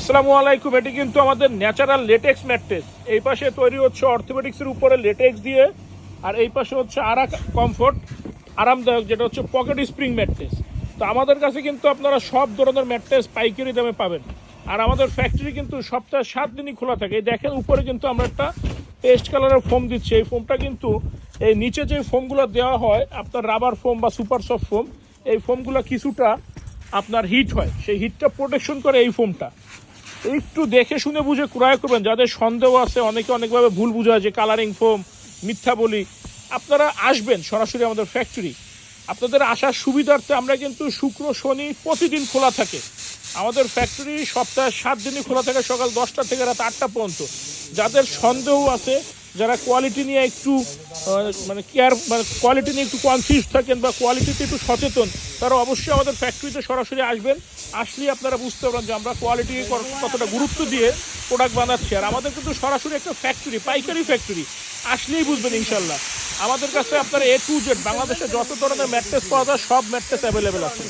আসসালামু আলাইকুম। এটি কিন্তু আমাদের ন্যাচারাল লেটেক্স ম্যাট্রেস। এই পাশে তৈরি হচ্ছে অর্থোপেডিক্সের উপরে লেটেক্স দিয়ে, আর এই পাশে হচ্ছে আরা কমফোর্ট আরামদায়ক, যেটা হচ্ছে পকেট স্প্রিং ম্যাট্রেস। তো আমাদের কাছে কিন্তু আপনারা সব ধরনের ম্যাট্রেস পাইকারি দামে পাবেন। আর আমাদের ফ্যাক্টরি কিন্তু সপ্তাহে 7 দিনই খোলা থাকে। এই দেখেন উপরে কিন্তু আমরা একটা পেস্ট কালারের ফোম দিচ্ছি। এই ফোমটা কিন্তু এই নিচে যে ফোমগুলো দেওয়া হয় আপনার রাবার ফোম বা সুপার সফট ফোম, এই ফোমগুলো কিছুটা আপনার হিট হয়, সেই হিটটা প্রোটেকশন করে এই ফোমটা। একটু দেখে শুনে বুঝে ক্রয় করবেন। যাদের সন্দেহ আছে, অনেকে অনেকভাবে ভুল বুঝায় যে কালারিং ফোম, মিথ্যা বলি, আপনারা আসবেন সরাসরি আমাদের ফ্যাক্টরি। আপনাদের আসার সুবিধার্থে আমরা কিন্তু শুক্র শনি প্রতিদিন খোলা থাকে। আমাদের ফ্যাক্টরি সপ্তাহে 7 দিনই খোলা থাকে, সকাল 10টা থেকে রাত 8টা পর্যন্ত। যাদের সন্দেহ আছে, যারা কোয়ালিটি নিয়ে একটু কোয়ালিটি নিয়ে একটু কনফিউজ থাকেন বা কোয়ালিটিতে একটু সচেতন, তারা অবশ্যই আমাদের ফ্যাক্টরিতে সরাসরি আসবেন। আসলেই আপনারা বুঝতে পারবেন যে আমরা কোয়ালিটি কতটা গুরুত্ব দিয়ে প্রোডাক্ট বানাচ্ছি। আর আমাদের কিন্তু সরাসরি একটা ফ্যাক্টরি, পাইকারি ফ্যাক্টরি, আসলেই বুঝবেন ইনশাল্লাহ। আমাদের কাছে আপনারা A to Z বাংলাদেশে যত ধরনের ম্যাট্রেস পাওয়া যায় সব ম্যাট্রেস অ্যাভেলেবেল আছে।